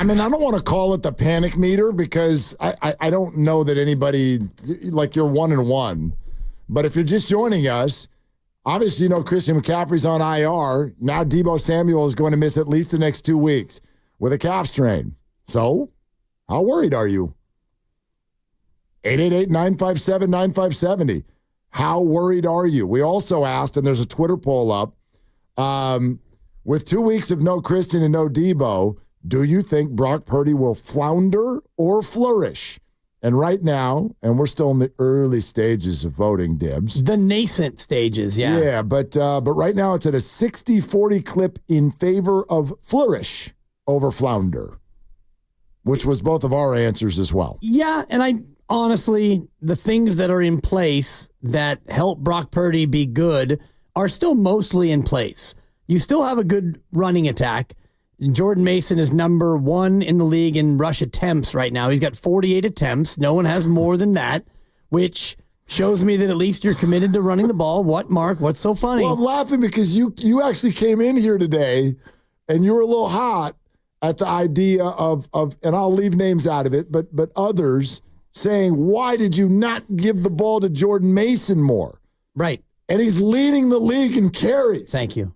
I mean, I don't want to call it the panic meter because I don't know that anybody, like you're 1-1. But if you're just joining us, obviously you know Christian McCaffrey's on IR. Now Deebo Samuel is going to miss at least the next 2 weeks with a calf strain. So how worried are you? 888-957-9570. How worried are you? We also asked, and there's a Twitter poll up, with 2 weeks of no Christian and no Deebo, do you think Brock Purdy will flounder or flourish? And right now, and we're still in the early stages of voting, Dibs. The nascent stages, yeah. Yeah, but right now it's at a 60-40 clip in favor of flourish over flounder, which was both of our answers as well. Yeah, and honestly, the things that are in place that help Brock Purdy be good are still mostly in place. You still have a good running attack. Jordan Mason is number 1 in the league in rush attempts right now. He's got 48 attempts. No one has more than that, which shows me that at least you're committed to running the ball. What, Mark? What's so funny? Well, I'm laughing because you actually came in here today and you were a little hot at the idea of and I'll leave names out of it, but others saying, why did you not give the ball to Jordan Mason more? Right. And he's leading the league in carries. Thank you.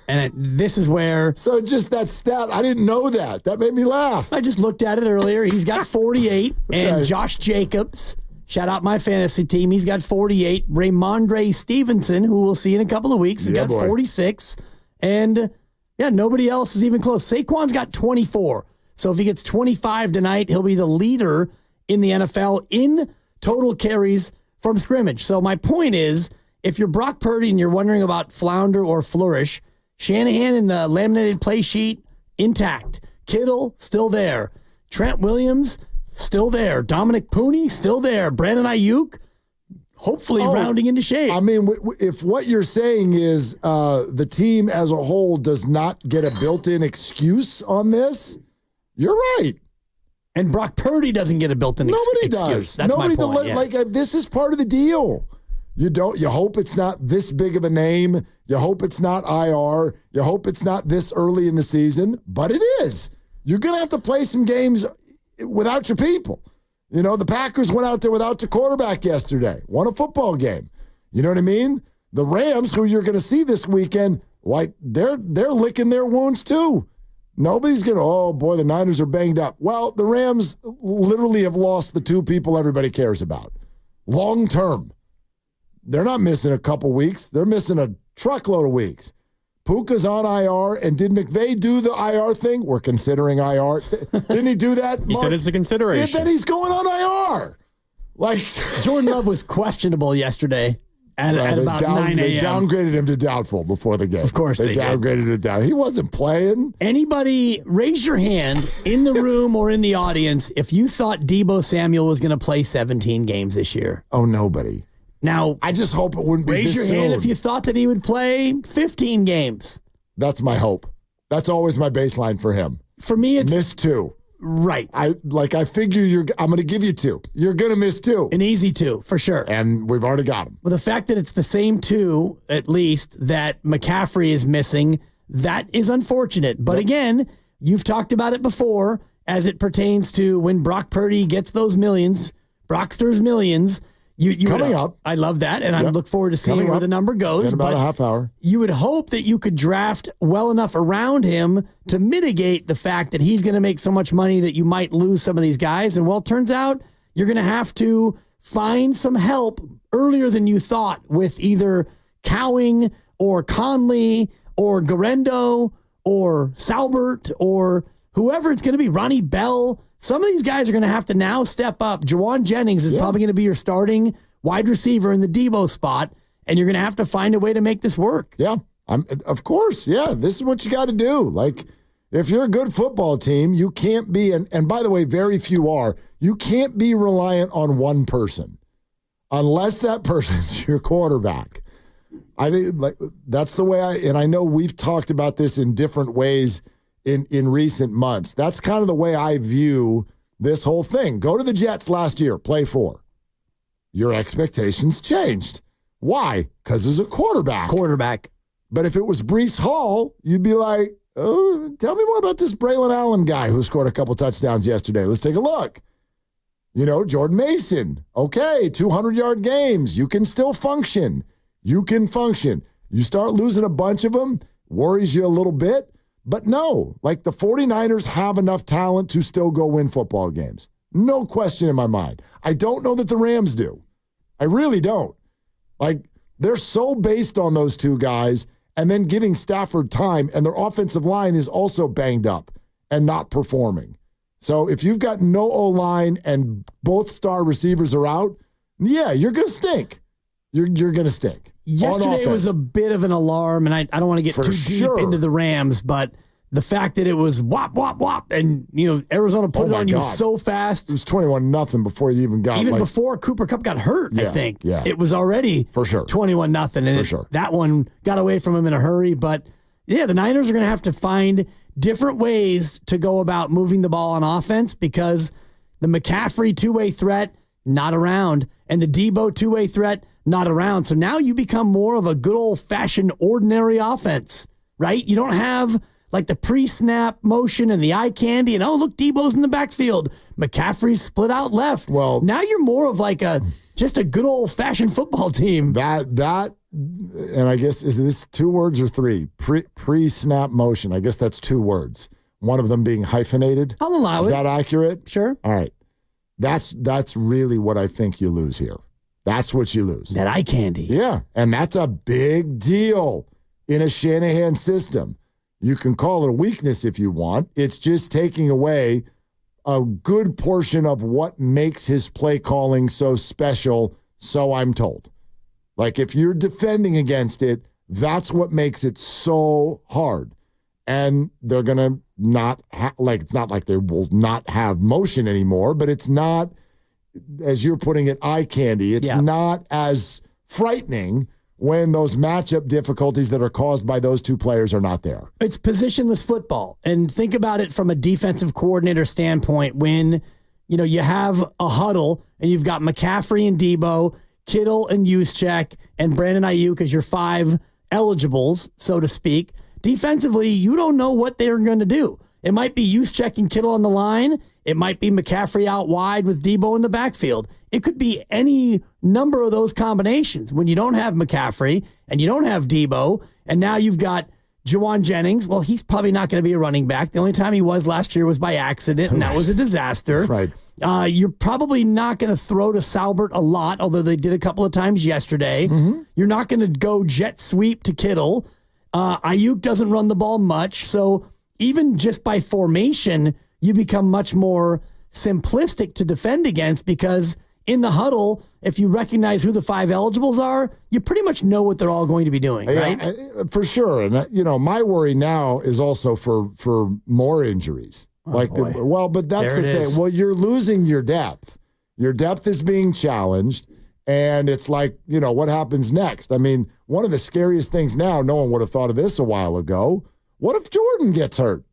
And this is where... So just that stat, I didn't know that. That made me laugh. I just looked at it earlier. He's got 48. Okay. And Josh Jacobs, shout out my fantasy team, he's got 48. Raymondre Stevenson, who we'll see in a couple of weeks, has got 46. And, yeah, nobody else is even close. Saquon's got 24. So if he gets 25 tonight, he'll be the leader in the NFL in total carries from scrimmage. So my point is, if you're Brock Purdy and you're wondering about flounder or flourish, Shanahan in the laminated play sheet, intact. Kittle, still there. Trent Williams, still there. Dominic Pooney, still there. Brandon Ayuk, hopefully rounding into shape. I mean, if what you're saying is the team as a whole does not get a built-in excuse on this, you're right. And Brock Purdy doesn't get a built-in excuse. Nobody does. That's my point. Like this is part of the deal. You hope it's not this big of a name. You hope it's not IR. You hope it's not this early in the season, but it is. You're going to have to play some games without your people. You know, the Packers went out there without their quarterback yesterday, won a football game. You know what I mean? The Rams, who you're going to see this weekend, like they're licking their wounds too. Nobody's going to, oh boy, the Niners are banged up. Well, the Rams literally have lost the 2 people everybody cares about. Long term. They're not missing a couple weeks. They're missing a truckload of weeks. Puka's on IR, and did McVay do the IR thing? We're considering IR. Didn't he do that? He said it's a consideration. Yeah, then he's going on IR. Like Jordan Love was questionable yesterday at about 9 a.m. They downgraded him to doubtful before the game. Of course they downgraded him down. He wasn't playing. Anybody, raise your hand in the room or in the audience if you thought Deebo Samuel was going to play 17 games this year. Oh, nobody. Now, I just hope it wouldn't be raise your hand if you thought that he would play 15 games. That's my hope. That's always my baseline for him. For me, it's miss 2. Right. I figure I'm going to give you 2. You're going to miss 2. An easy 2, for sure. And we've already got him. Well, the fact that it's the same 2, at least, that McCaffrey is missing, that is unfortunate. But again, you've talked about it before as it pertains to when Brock Purdy gets those millions, Brockster's millions. Coming up. I love that, and I look forward to seeing where the number goes. In about a half hour. You would hope that you could draft well enough around him to mitigate the fact that he's going to make so much money that you might lose some of these guys. And, well, it turns out you're going to have to find some help earlier than you thought with either Cowing or Conley or Garendo or Salbert or whoever it's going to be, Ronnie Bell. Some of these guys are going to have to now step up. Jawan Jennings is probably going to be your starting wide receiver in the Deebo spot, and you're going to have to find a way to make this work. Yeah, of course. Yeah, this is what you got to do. Like, if you're a good football team, you can't be, and by the way, very few are, you can't be reliant on one person unless that person's your quarterback. I think that's the way and I know we've talked about this in different ways in recent months. That's kind of the way I view this whole thing. Go to the Jets last year, play 4. Your expectations changed. Why? Because there's a quarterback. Quarterback. But if it was Breece Hall, you'd be like, tell me more about this Braylon Allen guy who scored a couple touchdowns yesterday. Let's take a look. Jordan Mason. Okay, 200-yard games. You can still function. You can function. You start losing a bunch of them, worries you a little bit. But no, like the 49ers have enough talent to still go win football games. No question in my mind. I don't know that the Rams do. I really don't. Like, they're so based on those two guys and then giving Stafford time, and their offensive line is also banged up and not performing. So if you've got no O-line and both star receivers are out, yeah, you're going to stink. You're going to stink. Yesterday was a bit of an alarm, and I don't want to get too deep into the Rams, but the fact that it was whop, whop, whop, and Arizona put it on you so fast. It was 21-0 before you even got before Cooper Kupp got hurt, I think. Yeah. It was already for sure 21-0, and that one got away from him in a hurry. But yeah, the Niners are going to have to find different ways to go about moving the ball on offense because the McCaffrey two-way threat, not around, and the Deebo two-way threat, not around. So now you become more of a good old-fashioned ordinary offense, right? You don't have like the pre-snap motion and the eye candy and, look, Deebo's in the backfield. McCaffrey's split out left. Well, now you're more of like just a good old-fashioned football team. That, and I guess, is this 2 words or 3? Pre-snap motion. I guess that's 2 words. One of them being hyphenated. I'll allow it. Is that accurate? Sure. All right. That's really what I think you lose here. That's what you lose. That eye candy. Yeah, and that's a big deal in a Shanahan system. You can call it a weakness if you want. It's just taking away a good portion of what makes his play calling so special, so I'm told. Like, if you're defending against it, that's what makes it so hard. And they're going to not it's not like they will not have motion anymore, but it's not, as you're putting it, eye candy. It's not as frightening when those matchup difficulties that are caused by those two players are not there. It's positionless football. And think about it from a defensive coordinator standpoint when, you have a huddle and you've got McCaffrey and Deebo, Kittle and Juszczyk, and Brandon Ayuk as your 5 eligibles, so to speak. Defensively, you don't know what they're going to do. It might be Juszczyk and Kittle on the line. It might be McCaffrey out wide with Deebo in the backfield. It could be any number of those combinations. When you don't have McCaffrey and you don't have Deebo, and now you've got Juwan Jennings, well, he's probably not going to be a running back. The only time he was last year was by accident, and that was a disaster. Right. You're probably not going to throw to Salbert a lot, although they did a couple of times yesterday. Mm-hmm. You're not going to go jet sweep to Kittle. Ayuk doesn't run the ball much, so even just by formation, you become much more simplistic to defend against because in the huddle, if you recognize who the 5 eligibles are, you pretty much know what they're all going to be doing, right? For sure. And, my worry now is also for more injuries. But that's the thing. Well, you're losing your depth. Your depth is being challenged. And it's like, what happens next? I mean, one of the scariest things now, no one would have thought of this a while ago. What if Jordan gets hurt?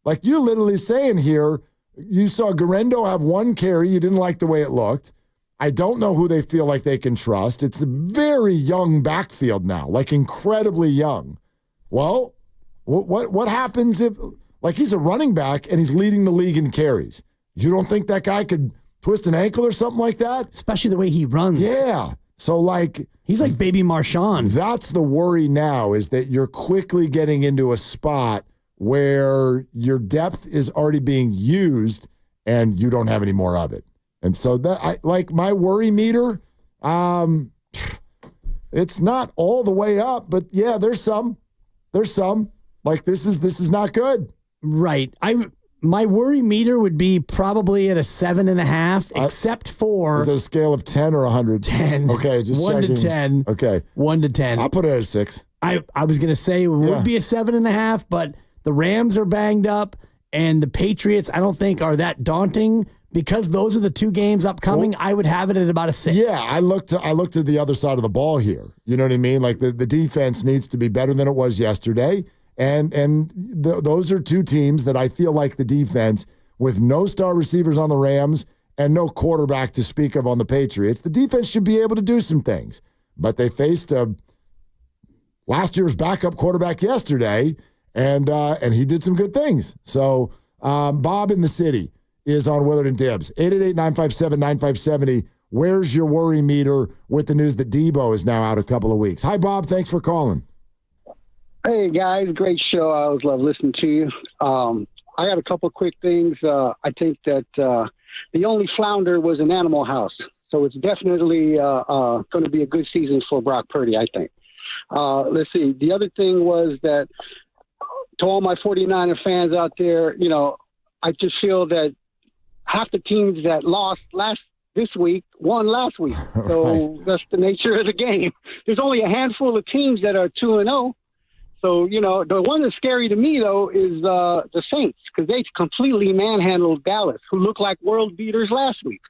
Like you're literally saying here, you saw Garendo have 1 carry. You didn't like the way it looked. I don't know who they feel like they can trust. It's a very young backfield now, like incredibly young. Well, what happens if, like he's a running back and he's leading the league in carries? You don't think that guy could twist an ankle or something like that? Especially the way he runs. Yeah. So he's like baby Marshawn. That's the worry now, is that you're quickly getting into a spot where your depth is already being used and you don't have any more of it. And so my worry meter, it's not all the way up, but yeah, there's some. Like this is not good. Right. My worry meter would be probably at a 7.5, except for... Is it a scale of 10 or 100? 10. Okay, just 1 checking. to 10. Okay. 1 to 10. I'll put it at a 6. I was going to say it would be a 7.5, but the Rams are banged up, and the Patriots, I don't think, are that daunting. Because those are the 2 games upcoming, I would have it at about a 6. Yeah, I looked at the other side of the ball here. You know what I mean? Like the defense needs to be better than it was yesterday. And those are 2 teams that I feel like the defense, with no star receivers on the Rams and no quarterback to speak of on the Patriots, the defense should be able to do some things. But they faced last year's backup quarterback yesterday, And he did some good things. So Bob in the city is on Willard and Dibs. 888-957-9570. Where's your worry meter with the news that Deebo is now out a couple of weeks? Hi, Bob. Thanks for calling. Hey, guys. Great show. I always love listening to you. I got a couple of quick things. I think that the only flounder was an Animal House. So it's definitely going to be a good season for Brock Purdy, I think. Let's see. The other thing was that to all my 49er fans out there, I just feel that half the teams that lost this week won last week. So That's the nature of the game. There's only a handful of teams that are 2-0. So, the one that's scary to me, though, is the Saints, because they completely manhandled Dallas, who looked like world beaters last week.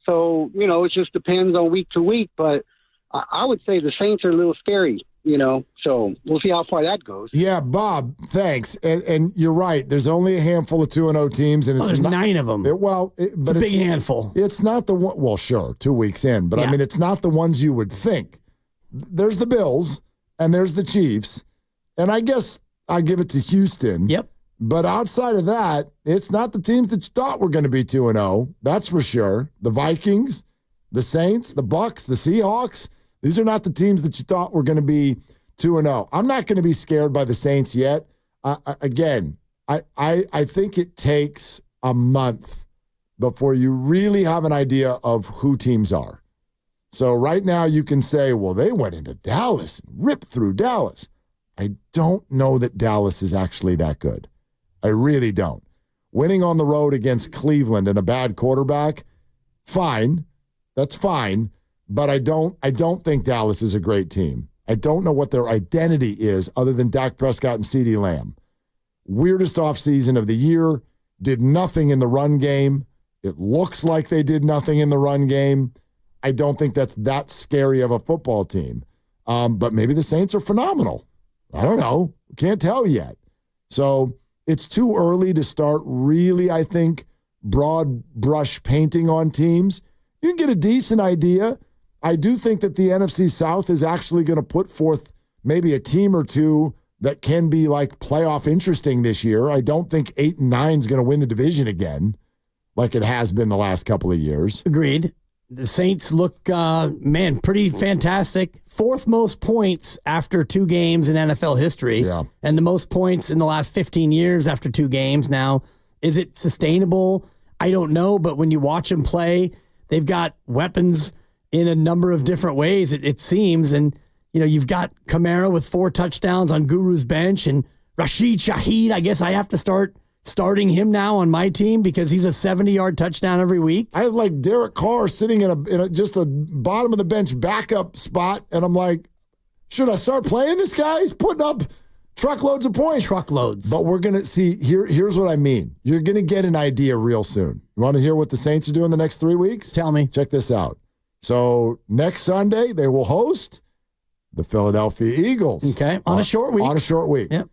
So, it just depends on week to week. But I would say the Saints are a little scary, So we'll see how far that goes. Yeah, Bob, thanks. And you're right. There's only a handful of 2-0 teams. And there's 9 of them. But it's a big handful. It's not the one. Well, sure, 2 weeks in. But, I mean, it's not the ones you would think. There's the Bills, and there's the Chiefs. And I guess I give it to Houston. Yep. But outside of that, it's not the teams that you thought were going to be 2-0. That's for sure. The Vikings, the Saints, the Bucks, the Seahawks. These are not the teams that you thought were going to be 2-0. I'm not going to be scared by the Saints yet. Again, I think it takes a month before you really have an idea of who teams are. So right now you can say, well, they went into Dallas and ripped through Dallas. I don't know that Dallas is actually that good. I really don't. Winning on the road against Cleveland and a bad quarterback, fine. That's fine. But I don't think Dallas is a great team. I don't know what their identity is other than Dak Prescott and CeeDee Lamb. Weirdest offseason of the year. Did nothing in the run game. It looks like they did nothing in the run game. I don't think that's that scary of a football team. But maybe the Saints are phenomenal. I don't know. Can't tell yet. So it's too early to start really, I think, broad brush painting on teams. You can get a decent idea. I do think that the NFC South is actually going to put forth maybe a team or two that can be like playoff interesting this year. I don't think 8 and 9 is going to win the division again like it has been the last couple of years. Agreed. The Saints look, pretty fantastic. 4th most points after 2 games in NFL history. Yeah. And the most points in the last 15 years after 2 games. Now, is it sustainable? I don't know. But when you watch them play, they've got weapons in a number of different ways, it seems. And, you've got Kamara with 4 touchdowns on Guru's bench. And Rashid Shaheed, I guess I have to start starting him now on my team because he's a 70-yard touchdown every week. I have like Derek Carr sitting in just a bottom of the bench backup spot, and I'm like, should I start playing this guy? He's putting up truckloads of points. Truckloads. But we're going to see, here's what I mean. You're going to get an idea real soon. You want to hear what the Saints are doing the next 3 weeks? Tell me. Check this out. So next Sunday, they will host the Philadelphia Eagles. Okay, on a short week. On a short week. Yep.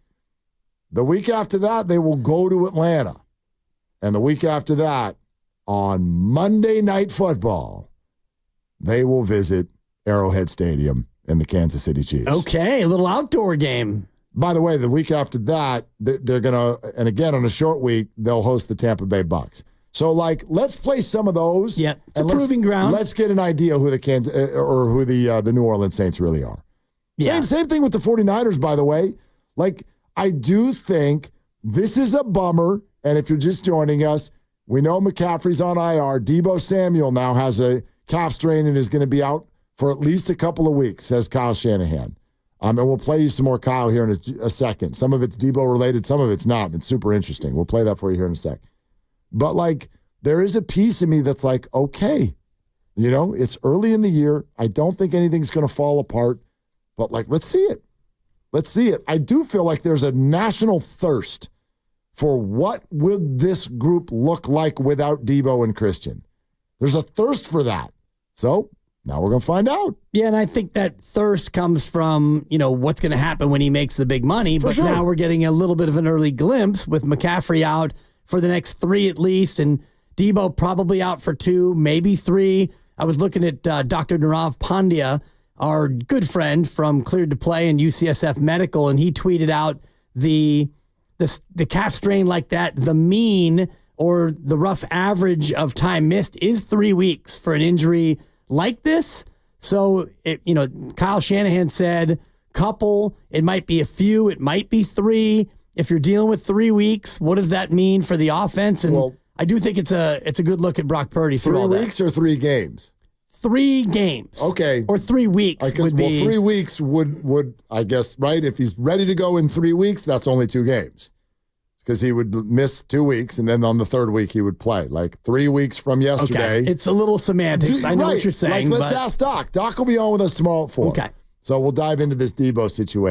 The week after that, they will go to Atlanta. And the week after that, on Monday Night Football, they will visit Arrowhead Stadium and the Kansas City Chiefs. Okay, a little outdoor game. By the way, the week after that, they're going to, and again, on a short week, they'll host the Tampa Bay Bucks. So, let's play some of those. Yeah, it's a proving ground. Let's get an idea who the New Orleans Saints really are. Yeah. Same thing with the 49ers, by the way. I do think this is a bummer, and if you're just joining us, we know McCaffrey's on IR. Deebo Samuel now has a calf strain and is going to be out for at least a couple of weeks, says Kyle Shanahan. And we'll play you some more Kyle here in a second. Some of it's Deebo related, some of it's not. It's super interesting. We'll play that for you here in a sec. But, there is a piece of me that's like, okay, it's early in the year. I don't think anything's going to fall apart. But, let's see it. Let's see it. I do feel like there's a national thirst for what would this group look like without Deebo and Christian. There's a thirst for that. So now we're going to find out. Yeah, and I think that thirst comes from, what's going to happen when he makes the big money. But sure. Now we're getting a little bit of an early glimpse with McCaffrey out for the next 3 at least, and Deebo probably out for 2, maybe 3. I was looking at Dr. Nirav Pandya, our good friend from Cleared to Play and UCSF Medical, and he tweeted out the calf strain like that, the mean or the rough average of time missed is 3 weeks for an injury like this. So, Kyle Shanahan said, couple, it might be a few, it might be 3. If you're dealing with 3 weeks, what does that mean for the offense? And I do think it's a good look at Brock Purdy. 3 weeks or 3 games? 3 games. Okay. Or 3 weeks would be. 3 weeks would, I guess, right? If he's ready to go in 3 weeks, that's only 2 games. Because he would miss 2 weeks, and then on the 3rd week he would play. Like 3 weeks from yesterday. Okay. It's a little semantics. I know what you're saying. Let's ask Doc. Doc will be on with us tomorrow at 4. Okay. So we'll dive into this Deebo situation.